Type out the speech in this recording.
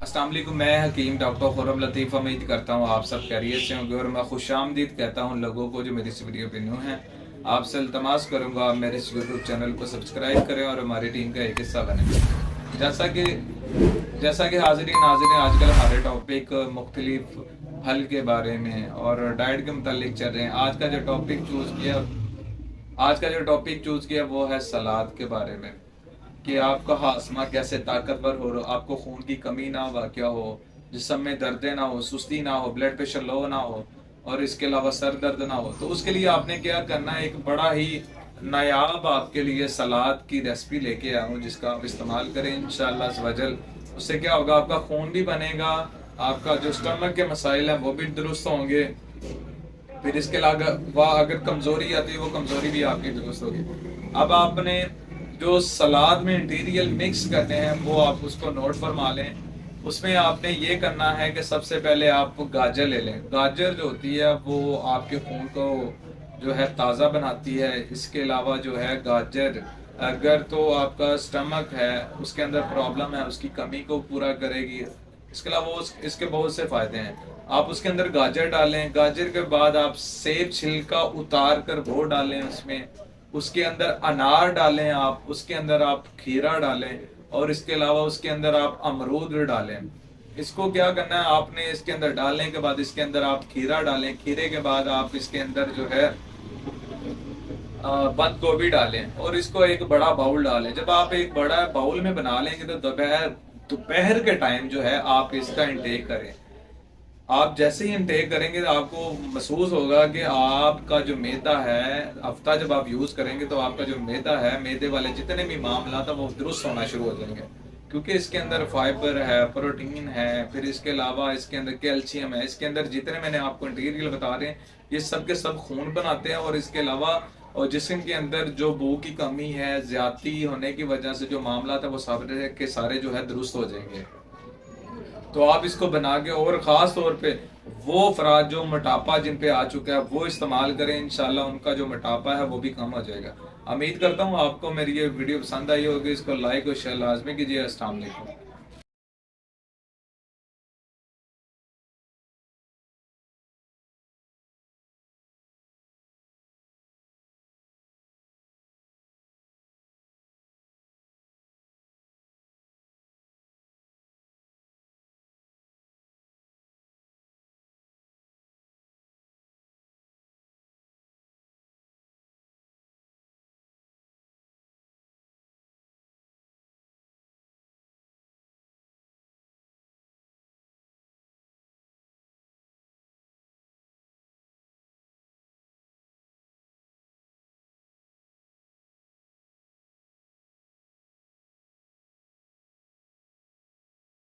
अस्सलाम वालेकुम। मैं हकीम डॉक्टर खुर्रम लतीफ़ उम्मीद करता हूँ आप सब खैरियत से होंगे और मैं खुशामदीद कहता हूँ लोगों को जो मेरी इस वीडियो पे न्यू हैं। आपसे इल्तमास करूँगा आप मेरे इस यूट्यूब चैनल को सब्सक्राइब करें और हमारी टीम का एक हिस्सा बनें। जैसा कि जैसा कि हाज़रीन नाज़रीन आजकल हमारे टॉपिक मुख्तलिफ फल के बारे में और डाइट के मुतालिक चल रहे हैं। आज का जो टॉपिक चूज़ किया वो है सलाद के बारे में कि आपका हाजमा कैसे ताकतवर हो, आपको खून की कमी ना वाक़या हो, जिस्म में दर्दें ना हो, सुस्ती ना हो, ब्लड प्रेशर लो ना हो और इसके अलावा सर दर्द ना हो। तो उसके लिए आपने क्या करना है, एक बड़ा ही नायाब आपके लिए सलाद की रेसिपी लेके आया हूँ जिसका आप इस्तेमाल करें इंशाअल्लाह अज़्ज़ वजल। उससे क्या होगा, आपका खून भी बनेगा, आपका जो स्टमक के मसाइल हैं वो भी दुरुस्त होंगे। फिर इसके अलावा अगर कमज़ोरी आती है वो कमज़ोरी भी आपकी दुरुस्त होगी। अब आपने जो सलाद में इंटीरियल मिक्स करने हैं वो आप उसको नोट फरमा लें। उसमें आपने ये करना है कि सबसे पहले आप गाजर ले लें। गाजर जो होती है वो आपके खून को जो है ताज़ा बनाती है। इसके अलावा जो है गाजर, अगर तो आपका स्टमक है उसके अंदर प्रॉब्लम है उसकी कमी को पूरा करेगी। इसके अलावा इसके बहुत से फ़ायदे हैं। आप उसके अंदर गाजर डालें, गाजर के बाद आप सेब छिलका उतार कर वो डालें उसमें, उसके अंदर अनार डालें आप, उसके अंदर आप खीरा डालें और इसके अलावा उसके अंदर आप अमरूद डालें। इसको क्या करना है, आपने इसके अंदर डालने के बाद इसके अंदर आप खीरा डालें, खीरे के बाद आप इसके अंदर जो है बंद गोभी डालें और इसको एक बड़ा बाउल डालें। जब आप एक बड़ा बाउल में बना लेंगे तो दोपहर दोपहर के टाइम जो है आप इसका इंटेक करें। आप जैसे ही इनटेक करेंगे तो आपको महसूस होगा कि आपका जो मैदा है, हफ्ता जब आप यूज़ करेंगे तो आपका जो मैदा है, मैदे वाले जितने भी मामला था वो दुरुस्त होना शुरू हो जाएंगे, क्योंकि इसके अंदर फाइबर है, प्रोटीन है, फिर इसके अलावा इसके अंदर कैल्शियम है। इसके अंदर जितने मैंने आपको इंटीरियल बता रहे हैं ये सब के सब खून बनाते हैं और इसके अलावा और जिस्म के अंदर जो भूख की कमी है, ज्यादती होने की वजह से जो मामला था वो सारे के सारे जो है दुरुस्त हो जाएंगे। तो आप इसको बना के और ख़ास तौर पे वो अफराद जो मोटापा जिन पे आ चुका है वो इस्तेमाल करें, इंशाल्लाह उनका जो मोटापा है वो भी कम हो जाएगा। उम्मीद करता हूँ आपको मेरी ये वीडियो पसंद आई होगी। इसको लाइक और शेयर लाजमी कीजिए। अस्सलाम वालेकुम।